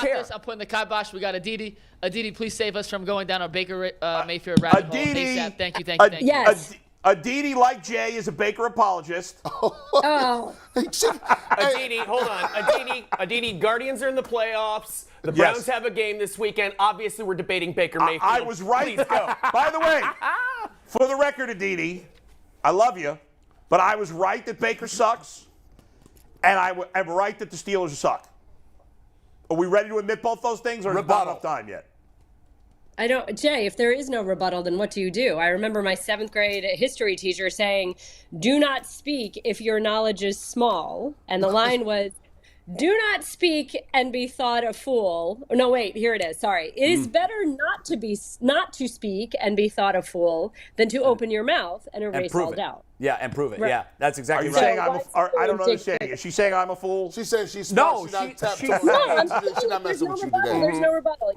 this. I'm putting the kibosh. We got Aditi. Aditi, please save us from going down a Baker Mayfield rabbit hole. ASAP. Thank you. Yes. Aditi, like Jay, is a Baker apologist. Aditi, hold on. Aditi, Guardians are in the playoffs. The Browns have a game this weekend. Obviously, we're debating Baker Mayfield. I was right. Please go. By the way, for the record, Aditi, I love you, but I was right that Baker sucks, and I'm right that the Steelers suck. Are we ready to admit both those things, or is it not enough time yet? Jay, if there is no rebuttal, then what do? I remember my 7th grade history teacher saying, do not speak if your knowledge is small. And the line was, do not speak and be thought a fool. No, wait, here it is. Sorry. It is better not to speak and be thought a fool than to open your mouth and erase all doubt. Yeah, and prove it. Right. Yeah, that's exactly Are you right. saying I don't understand. Is she saying I'm a fool? She says she's smart. No, she's not messing with you today. There's no rebuttal.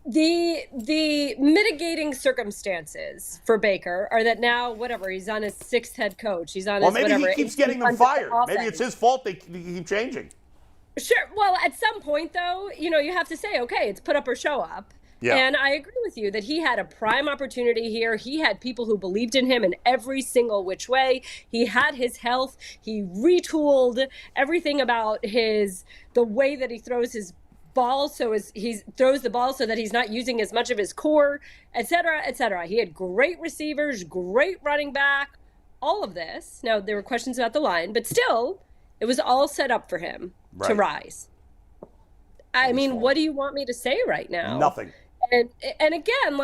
The mitigating circumstances for Baker are that now, he's on his 6th head coach. He's on his maybe he keeps getting them fired. Maybe it's his fault they keep changing. Sure. Well, at some point, though, you have to say, okay, it's put up or show up. Yeah. And I agree with you that he had a prime opportunity here. He had people who believed in him in every single which way. He had his health. He retooled everything about the way that he throws his ball, he throws the ball so that he's not using as much of his core, et cetera, et cetera. He had great receivers, great running back, all of this. Now, there were questions about the line, but still, it was all set up for him to rise. I mean, what do you want me to say right now? Nothing. And again,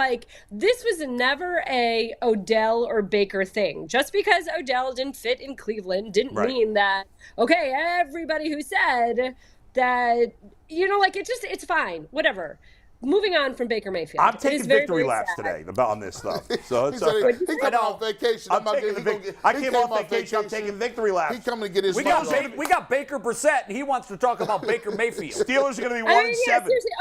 this was never a Odell or Baker thing. Just because Odell didn't fit in Cleveland didn't mean that, okay, everybody who said that, it's fine, whatever. Moving on from Baker Mayfield. I'm taking victory laps today on this stuff. So it's he came off vacation. I came off vacation. I'm taking victory laps. He's coming to get his we got Baker Brissett, and he wants to talk about Baker Mayfield. Steelers are going to be 1-7. Seriously.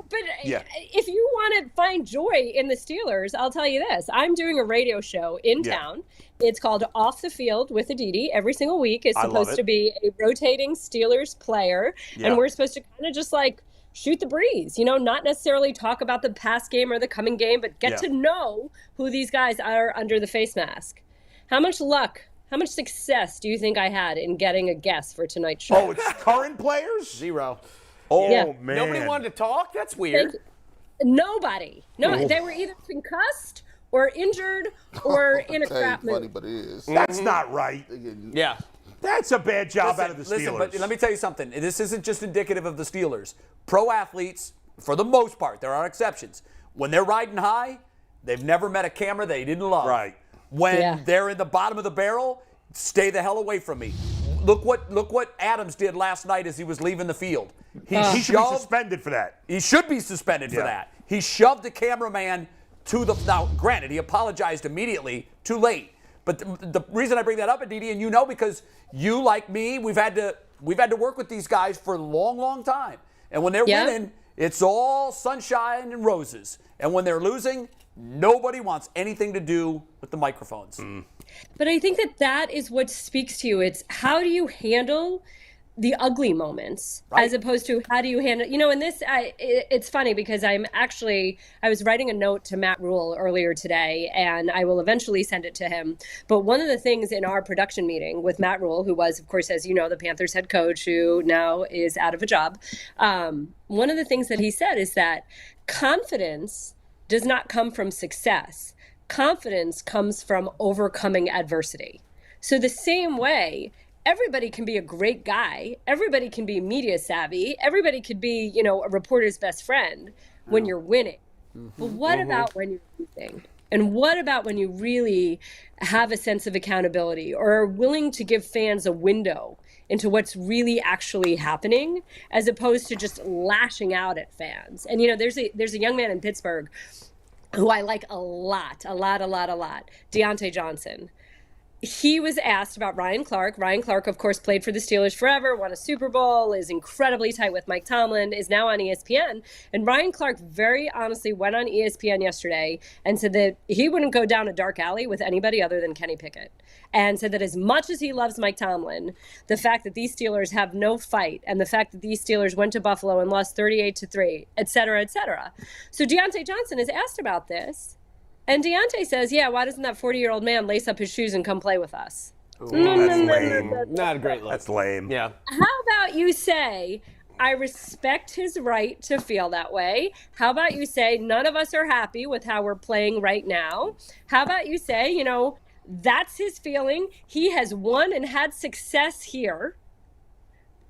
Okay, if you want to find joy in the Steelers, I'll tell you this. I'm doing a radio show in town. It's called Off the Field with Aditi. Every single week is supposed to be a rotating Steelers player, and we're supposed to kind of just shoot the breeze, not necessarily talk about the past game or the coming game, but get to know who these guys are under the face mask. How much luck, how much success do you think I had in getting a guest for tonight's show? Oh, it's current players? 0. Oh, man. Nobody wanted to talk? That's weird. Nobody. No, they were either concussed or injured or in a crap mood. Funny, but it is. That's not right. Yeah. That's a bad job out of the Steelers. Listen, but let me tell you something. This isn't just indicative of the Steelers. Pro athletes, for the most part, there are exceptions. When they're riding high, they've never met a camera they didn't love. Right. When they're in the bottom of the barrel, stay the hell away from me. Look what Adams did last night as he was leaving the field. He should be suspended for that. He should be suspended for that. He shoved the cameraman to the – now, granted, he apologized immediately, too late. But the reason I bring that up, Aditi, and because you, like me, we've had to work with these guys for a long, long time. And when they're winning, it's all sunshine and roses. And when they're losing, nobody wants anything to do with the microphones. But I think that is what speaks to you. It's how do you handle the ugly moments as opposed to how do you handle, and this, it's funny because I was writing a note to Matt Rule earlier today, and I will eventually send it to him. But one of the things in our production meeting with Matt Rule, who was, of course, as you know, the Panthers head coach, who now is out of a job, one of the things that he said is that confidence does not come from success. Confidence comes from overcoming adversity. So the same way, everybody can be a great guy. Everybody can be media savvy. Everybody could be, a reporter's best friend when you're winning. But what about when you're losing? And what about when you really have a sense of accountability or are willing to give fans a window into what's really actually happening as opposed to just lashing out at fans? And, there's a young man in Pittsburgh who I like a lot, Deontay Johnson. he was asked about Ryan Clark. Ryan Clark, of course, played for the Steelers forever, won a Super Bowl, is incredibly tight with Mike Tomlin, is now on ESPN. And Ryan Clark very honestly went on ESPN yesterday and said that he wouldn't go down a dark alley with anybody other than Kenny Pickett. And said that as much as he loves Mike Tomlin, the fact that these Steelers have no fight and the fact that these Steelers went to Buffalo and lost 38-3, et cetera, et cetera. So Deontay Johnson is asked about this. And Deontay says, yeah, why doesn't that 40-year-old man lace up his shoes and come play with us? That's lame. Not a great look. That's lame. Yeah. How about you say, I respect his right to feel that way? How about you say, none of us are happy with how we're playing right now? How about you say, you know, that's his feeling. He has won and had success here.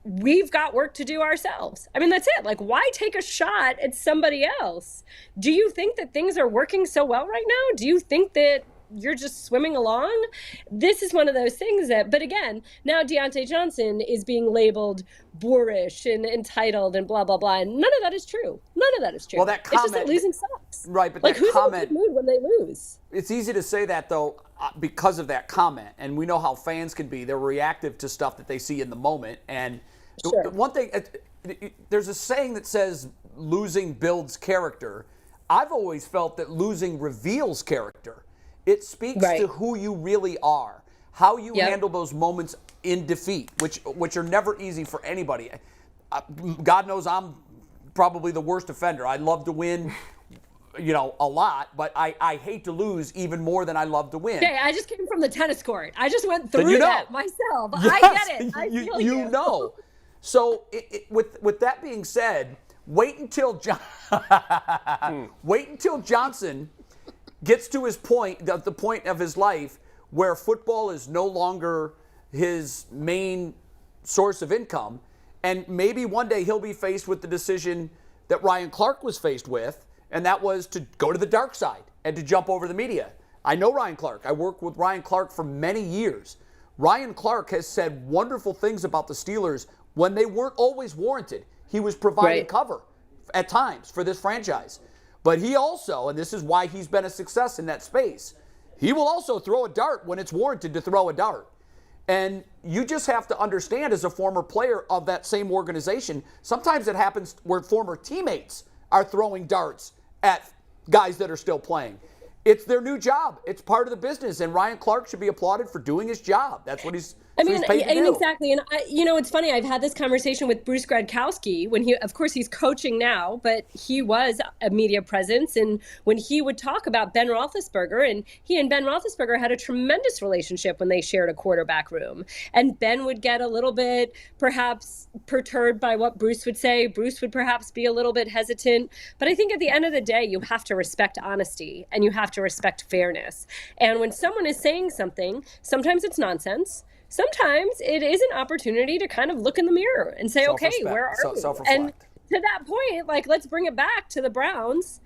We've got work to do ourselves. I mean, that's it. Like, why take a shot at somebody else? Do you think that things are working so well right now? Do you think that you're just swimming along? This is one of those things that, but again, now Deontay Johnson is being labeled boorish and entitled and blah, blah, blah. And none of that is true. None of that is true. Well, that it's just that comment- losing sucks. Right, but like, that who's comment- in a good mood when they lose? It's easy to say that, though, because of that comment. And we know how fans can be. They're reactive to stuff that they see in the moment. And Sure. the one thing, there's a saying that says losing builds character. I've always felt that losing reveals character. It speaks Right. to who you really are, how you Yep. handle those moments in defeat, which are never easy for anybody. God knows I'm probably the worst offender. I love to win, you know, a lot, but I hate to lose even more than I love to win. Okay, I just came from the tennis court. I just went Then through you know. that myself. I Yes, get it. I feel you know. So with that being said, wait until Johnson gets to his point, the point of his life where football is no longer his main source of income, and maybe one day he'll be faced with the decision that Ryan Clark was faced with, and that was to go to the dark side and to jump over the media. I know Ryan Clark. I worked with Ryan Clark for many years. Ryan Clark has said wonderful things about the Steelers when they weren't always warranted. He was providing cover at times for this franchise. But he also, and this is why he's been a success in that space, he will also throw a dart when it's warranted to throw a dart. And you just have to understand, as a former player of that same organization, sometimes it happens where former teammates are throwing darts at guys that are still playing. It's their new job. It's part of the business, and Ryan Clark should be applauded for doing his job. That's what he's paid to do. Exactly. And it's funny. I've had this conversation with Bruce Gradkowski when of course, he's coaching now, but he was a media presence. And when he would talk about Ben Roethlisberger, and he and Ben Roethlisberger had a tremendous relationship when they shared a quarterback room. And Ben would get a little bit, perhaps, perturbed by what Bruce would say. Bruce would perhaps be a little bit hesitant. But I think at the end of the day, you have to respect honesty and you have to respect fairness. And when someone is saying something, sometimes it's nonsense. Sometimes it is an opportunity to kind of look in the mirror and say, okay, where are we? And to that point, like, let's bring it back to the Browns.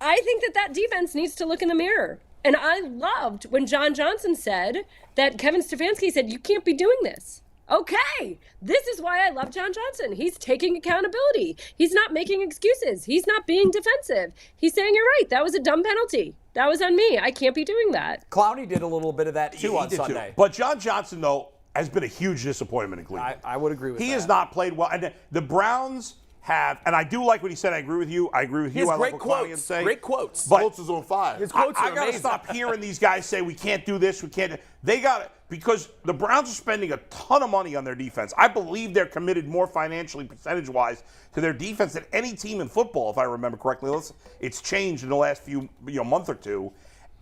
I think that defense needs to look in the mirror. And I loved when John Johnson said that Kevin Stefanski said, you can't be doing this. Okay, this is why I love John Johnson. He's taking accountability. He's not making excuses. He's not being defensive. He's saying, you're right, that was a dumb penalty. That was on me. I can't be doing that. Clowney did a little bit of that, too, on Sunday. But John Johnson, though, has been a huge disappointment in Cleveland. I would agree with that. He has not played well. And the Browns have, and I do like what he said. I agree with you. I great like what quotes. Say. Great quotes. But Quotes is on fire. His quotes are I got to amazing. stop hearing these guys say, we can't do this, we can't. They got it. Because the Browns are spending a ton of money on their defense. I believe they're committed more financially, percentage-wise, to their defense than any team in football, if I remember correctly. It's changed in the last few month or two.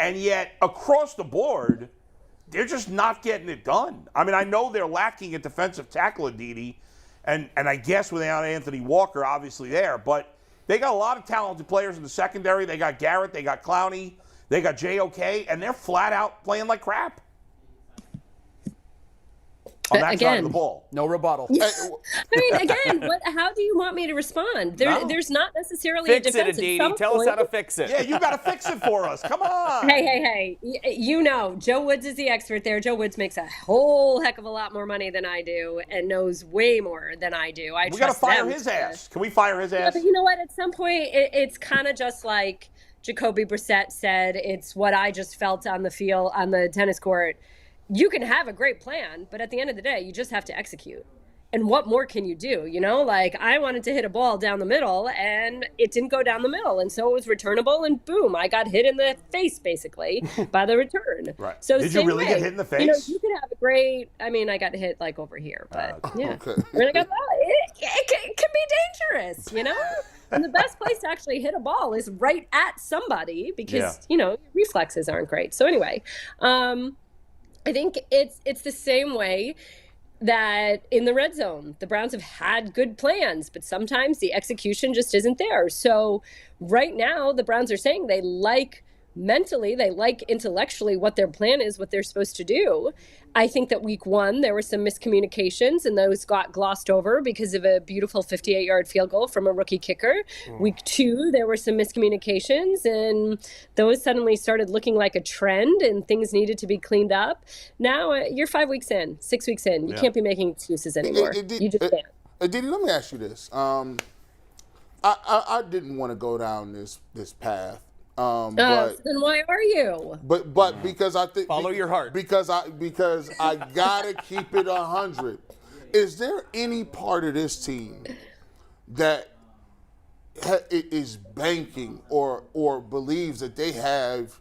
And yet, across the board, they're just not getting it done. I mean, I know they're lacking at defensive tackle, Aditi, and I guess without Anthony Walker, obviously there. But they got a lot of talented players in the secondary. They got Garrett, they got Clowney, they got JOK, and they're flat out playing like crap on that side of the ball. No rebuttal. I mean, again, how do you want me to respond? There's not necessarily Fix a defense. it, Aditi. Tell us how to fix it. Yeah, you got to fix it for us. Come on. Hey. You know, Joe Woods is the expert there. Joe Woods makes a whole heck of a lot more money than I do and knows way more than I do. We got to fire his ass. Can we fire his ass? But you know what? At some point, it's kind of just like Jacoby Brissett said. It's what I just felt on the field, on the tennis court. you can have a great plan, but at the end of the day, you just have to execute. And what more can you do? Like I wanted to hit a ball down the middle and it didn't go down the middle. And so it was returnable and boom, I got hit in the face basically by the return. Right. So Did you really get hit in the face? You could have a great, I got hit like over here, but yeah. Okay. When I got, it can be dangerous, And the best place to actually hit a ball is right at somebody because, your reflexes aren't great. So anyway, I think it's the same way that in the red zone, the Browns have had good plans, but sometimes the execution just isn't there. So right now, the Browns are saying they like mentally, they like intellectually what their plan is, what they're supposed to do. I think that week 1, there were some miscommunications and those got glossed over because of a beautiful 58-yard field goal from a rookie kicker. Week 2, there were some miscommunications and those suddenly started looking like a trend and things needed to be cleaned up. Now you're 5 weeks in, 6 weeks in. You can't be making excuses anymore. You just can't. Didi, let me ask you this. I didn't want to go down this path. But then why are you? But because I think follow your heart. Because I gotta keep it 100. Is there any part of this team that is banking or believes that they have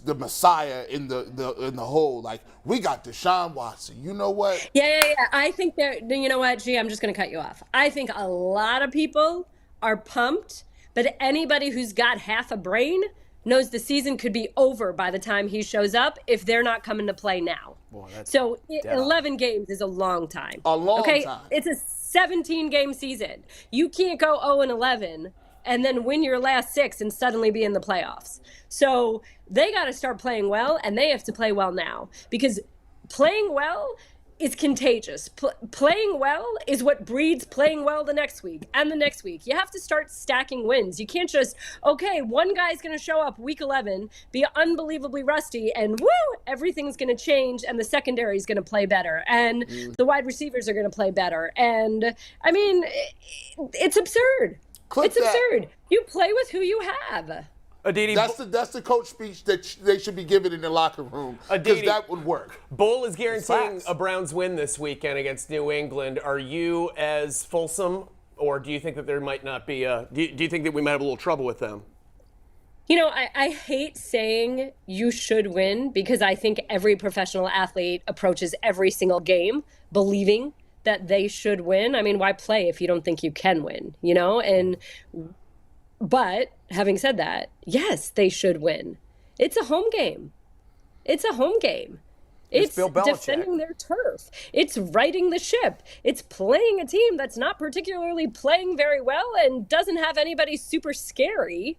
the Messiah in the hole? Like we got Deshaun Watson. You know what? Yeah. I think you know what, G, I'm just gonna cut you off. I think a lot of people are pumped. But anybody who's got half a brain knows the season could be over by the time he shows up if they're not coming to play now. Boy, that's 11 games is a long time. A long time. It's a 17-game season. You can't go 0-11 and then win your last 6 and suddenly be in the playoffs. So they got to start playing well, and they have to play well now because playing well is contagious. Playing well is what breeds playing well the next week and the next week. You have to start stacking wins. You can't just, one guy's going to show up week 11, be unbelievably rusty, and everything's going to change, and the secondary is going to play better, and the wide receivers are going to play better. And, it's absurd. Absurd. You play with who you have. Aditi, that's the coach speech that they should be giving in the locker room because that would work. Bull is guaranteeing a Browns win this weekend against New England. Are you as fulsome, or do you think that there might not be do you think that we might have a little trouble with them? I hate saying you should win because I think every professional athlete approaches every single game believing that they should win. Why play if you don't think you can win, But having said that, yes, they should win. It's a home game. It's Bill Belichick. Defending their turf. It's righting the ship. It's playing a team that's not particularly playing very well and doesn't have anybody super scary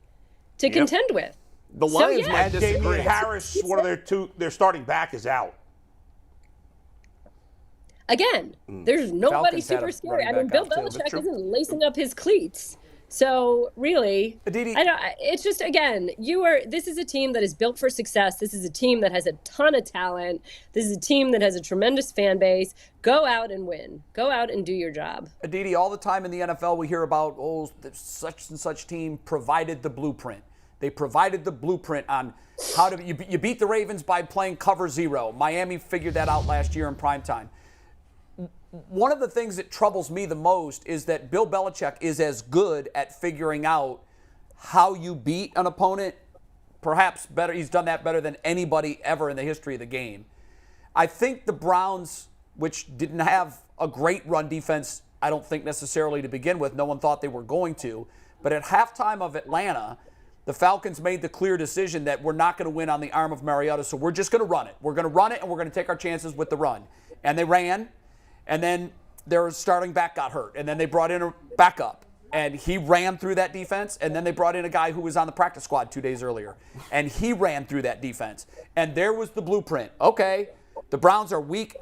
to contend with. The Lions might disagree. Damian Harris, one of their starting back is out. Again, there's nobody super scary. Bill Belichick isn't lacing up his cleats. So really, it's just, again, this is a team that is built for success. This is a team that has a ton of talent. This is a team that has a tremendous fan base. Go out and win. Go out and do your job. Aditi, all the time in the NFL we hear about, such and such team provided the blueprint. They provided the blueprint on how to, you beat the Ravens by playing cover 0. Miami figured that out last year in primetime. One of the things that troubles me the most is that Bill Belichick is as good at figuring out how you beat an opponent, perhaps better. He's done that better than anybody ever in the history of the game. I think the Browns, which didn't have a great run defense, I don't think necessarily to begin with. No one thought they were going to. But at halftime of Atlanta, the Falcons made the clear decision that we're not going to win on the arm of Mariota, so we're just going to run it. We're going to run it, and we're going to take our chances with the run. And they ran. And then their starting back got hurt. And then they brought in a backup. And he ran through that defense. And then they brought in a guy who was on the practice squad 2 days earlier. And he ran through that defense. And there was the blueprint. Okay, the Browns are weak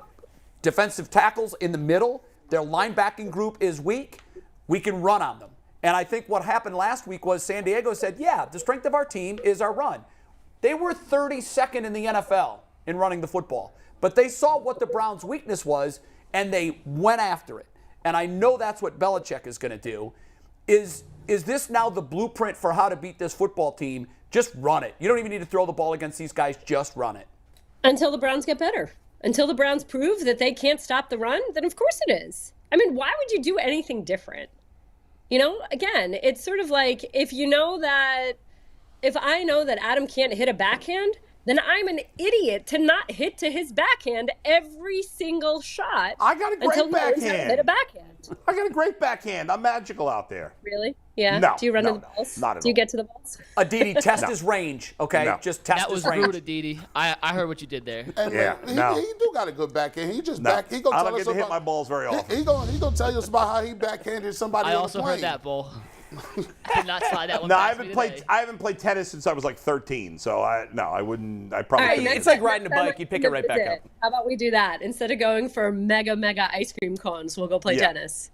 defensive tackles in the middle. Their linebacking group is weak. We can run on them. And I think what happened last week was San Diego said, yeah, the strength of our team is our run. They were 32nd in the NFL in running the football. But they saw what the Browns' weakness was, and they went after it. And I know that's what Belichick is going to do. Is this now the blueprint for how to beat this football team? Just run it. You don't even need to throw the ball against these guys. Just run it. Until the Browns get better. Until the Browns prove that they can't stop the run, then of course it is. I mean, why would you do anything different? You know, again, it's sort of like if I know that Adam can't hit a backhand, then I'm an idiot to not hit to his backhand every single shot. I got a great backhand. Hit a backhand. I got a great backhand. I'm magical out there. Really? Yeah. No. Do you run no, to the balls? Not at all. Do you get to the balls? Aditi, test his range, okay? No. Just test That was his range. rude, Aditi. I heard what you did there. And Yeah, he do got a good backhand. He just No. back. He gonna I tell don't us get to hit about, my balls very often. He gonna tell us about how he backhanded somebody I on also the plane. heard that, Bull. Did not slide that one No, I past me today. haven't played tennis since I was like 13, so I wouldn't. I probably. All right, couldn't next do It's it. like riding a bike. You pick it right back up. How about we do that? Instead of going for mega ice cream cones, we'll go play Yeah. tennis.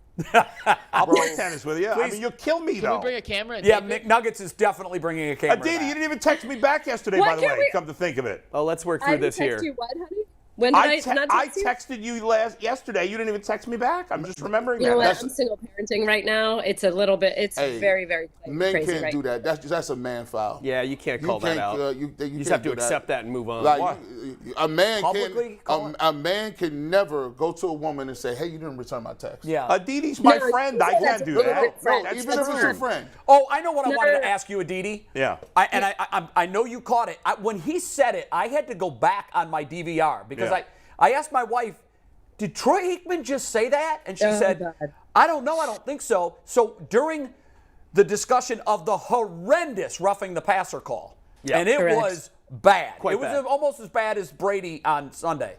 I'll play tennis with you. I mean, you'll kill me Can though. we bring a camera? And Yeah, tape it? McNuggets is definitely bringing a camera Aditi, back. you didn't even text me back yesterday, Why by the can't way. we- Come to think of it. Oh, let's work I through didn't this here. text you what, honey? When did I not I text you? texted you yesterday. You didn't even text me back. I'm just remembering You know that. what? I'm single parenting right now. It's a little bit. It's Hey, very, very Men crazy can't right do that. That's a man foul. Yeah, you can't call that out. You You just can't have to do that. accept that and move on. Like What? a man Publicly call it? a man can never go to a woman and say, "Hey, you didn't return my text." Yeah. Aditi's my No, friend. you I said can't that's do a that. good friend. That's Even if it's your rude. friend. Oh, I know what I No, wanted no, to no. ask you, Aditi. Yeah. I know you caught it. When he said it, I had to go back on my DVR because Yeah. I asked my wife, did Troy Aikman just say that? And she Oh, said, God. I don't know. I don't think so. So during the discussion of the horrendous roughing the passer call, Yeah, and it correct. was bad. Quite It was bad. almost as bad as Brady on Sunday.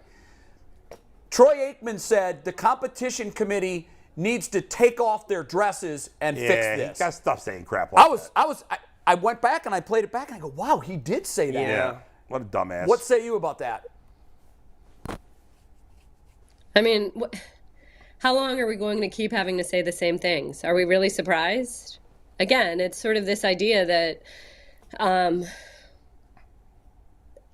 Troy Aikman said the competition committee needs to take off their dresses and fix Yeah, this. he got stuff saying crap like I went back and I played it back and I go, wow, he did say that. that. Yeah. Yeah. What a dumbass. What say you about that? I mean, how long are we going to keep having to say the same things? Are we really surprised? Again, it's sort of this idea that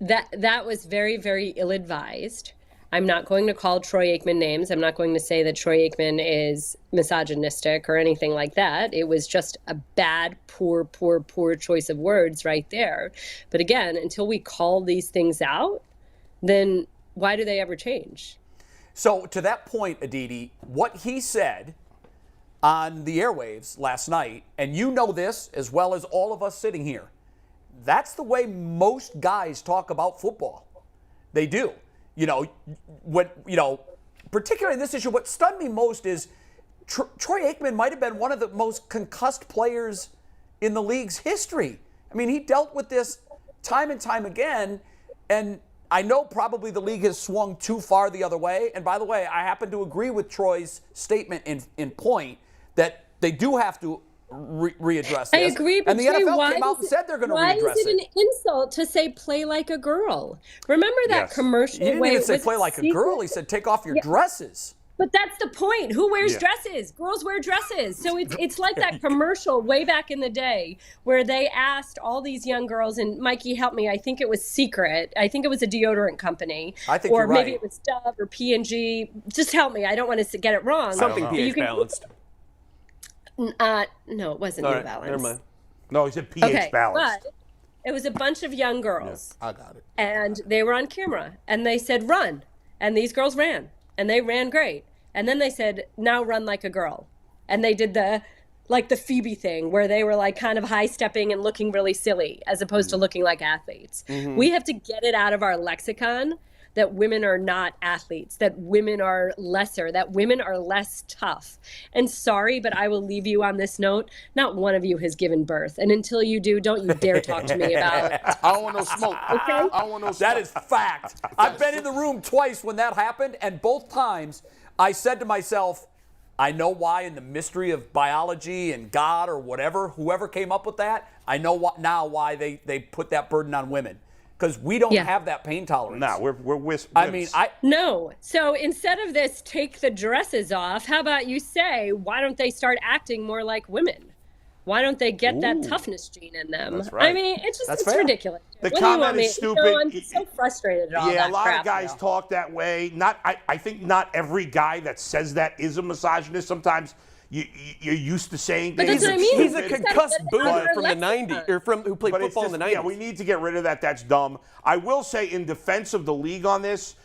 that was very, very ill-advised. I'm not going to call Troy Aikman names. I'm not going to say that Troy Aikman is misogynistic or anything like that. It was just a bad, poor choice of words right there. But again, until we call these things out, then why do they ever change? So to that point, Aditi, what he said on the airwaves last night, and you know this as well as all of us sitting here, that's the way most guys talk about football. They do. Particularly in this issue, what stunned me most is Troy Aikman might have been one of the most concussed players in the league's history. I mean, he dealt with this time and time again, and I know probably the league has swung too far the other way. And by the way, I happen to agree with Troy's statement in point that they do have to readdress this. I agree, but and the Jay, NFL came out and said they're going to readdress Why is it an insult to say play like a girl? Remember that Yes. commercial? He didn't way even it say was play like a girl. He said take off your dresses. But that's the point. Who wears Yeah. dresses? Girls wear dresses. So it's like that commercial way back in the day where they asked all these young girls, and Mikey, help me, I think it was Secret. I think it was a deodorant company. I think or you're maybe right. it was Dove or P&G. Just help me. I don't want to get it wrong. Something But you pH can- balanced. No, it wasn't All New right, Balance. never mind. No, he said pH balanced. But it was a bunch of young girls. I got it. And they were on camera and they said run, and these girls ran and they ran great, and then they said now run like a girl, and they did the Phoebe thing where they were like kind of high stepping and looking really silly as opposed to looking like athletes. We have to get it out of our lexicon that women are not athletes, that women are lesser, that women are less tough. And sorry, but I will leave you on this note. Not one of you has given birth. And until you do, don't you dare talk to me about it. I don't want no smoke. Okay. I don't want no smoke. That is fact. I've been in the room twice when that happened, and both times I said to myself, I know why in the mystery of biology and God or whatever, whoever came up with that, I know now why they put that burden on women. Because we don't Yeah. have that pain tolerance. No, we're I mean, No. So instead of this, take the dresses off, how about you say, why don't they start acting more like women? Why don't they get that toughness gene in them? That's right. I mean, it's That's it's fair. ridiculous. The What do you want comment me? is You know, stupid. I'm just so frustrated at all Yeah, that a lot crap. of guys talk that way. I think not every guy that says that is a misogynist. Sometimes you're used to saying But things. that's what I mean. He's a concussed boomer from the '90s, or who played But football it's in just, the '90s. yeah, we need to get rid of that. That's dumb. I will say, in defense of the league on this,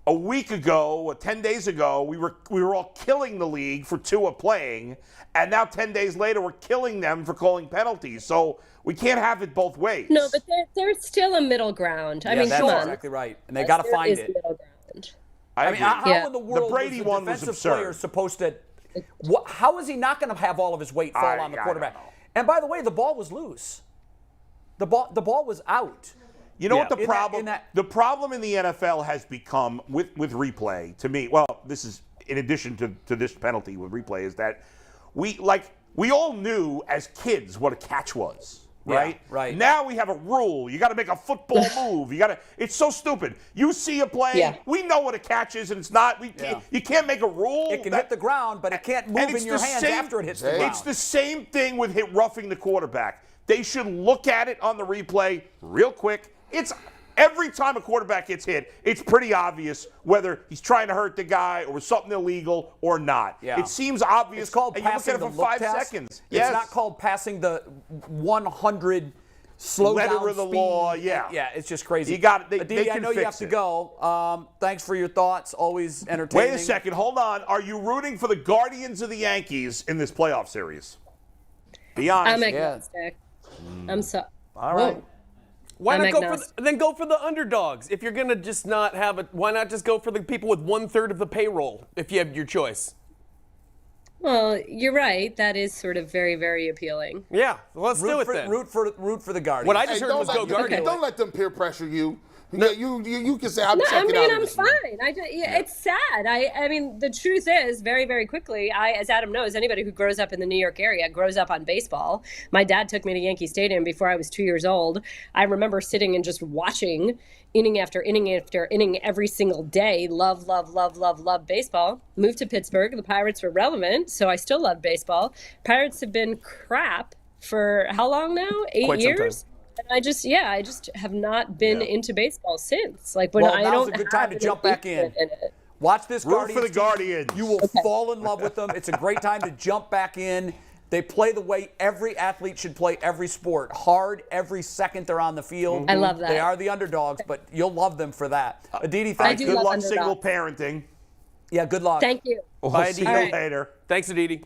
a week ago, or 10 days ago, we were all killing the league for Tua playing, and now 10 days later, we're killing them for calling penalties. So we can't have it both ways. No, but there's still a middle ground. I mean, that's come on. exactly right. And they got to There find is it. middle ground. I I mean, how Yeah. in the world The Brady was the one was defensive absurd. player supposed to? How is he not going to have all of his weight fall on the I quarterback? don't know. And by the way, the ball was loose. The ball was out. You know what the In that- problem? in that- The problem in the NFL has become with replay. To me, well, this is in addition to this penalty with replay, is that we all knew as kids what a catch was, right? Yeah, right. Now we have a rule. You got to make a football move. It's so stupid. You see a play, Yeah. we know what a catch is, and it's not. You can't make a rule. It can hit the ground, but it can't And move it's in your the hands same- after it hits the ground. It's the same thing with roughing the quarterback. They should look at it on the replay real quick. It's every time a quarterback gets hit, it's pretty obvious whether he's trying to hurt the guy or something illegal or not. Yeah. It seems obvious. It's called and you look passing at it the for look 5 test. seconds. It's not called passing the 100 slow Letter down of the speed. law, yeah. Yeah, it's just crazy. You got it. They Aditi, I can know you fix have to it. go. Thanks for your thoughts. Always entertaining. Wait a second. Hold on. Are you rooting for the Guardians of the Yankees in this playoff series? Be honest. I'm agnostic. I'm so. All right. Whoa. Why I'm not go agnostic. then go for the underdogs? If you're gonna just not have it, why not just go for the people with 1/3 of the payroll if you have your choice? Well, you're right. That is sort of very, very appealing. Yeah, let's do it then. Root for the Guardians. What I just Hey, heard was go don't Guardians. don't let them peer pressure you. You can say I'm No, I checking mean, out. of I'm this." fine. It's sad. I mean, the truth is, very, very quickly, as Adam knows, anybody who grows up in the New York area grows up on baseball. My dad took me to Yankee Stadium before I was 2 years old. I remember sitting and just watching inning after inning after inning every single day. Love baseball. Moved to Pittsburgh. The Pirates were relevant, so I still love baseball. Pirates have been crap for how long now? 8 Quite some time. years? And I just have not been into baseball since. Like when Well, I now's don't a good have time to an jump back in. interest it. Watch this Root Guardians for the team. Guardians. You will fall in love with them. It's a great time to jump back in. They play the way every athlete should play every sport. Hard every second they're on the field. I love that. They are the underdogs, but you'll love them for that. Aditi, I thank do you. Good love luck underdogs. single parenting. Yeah, good luck. Thank you. We'll Bye, see you Aditi. later. Thanks, Aditi.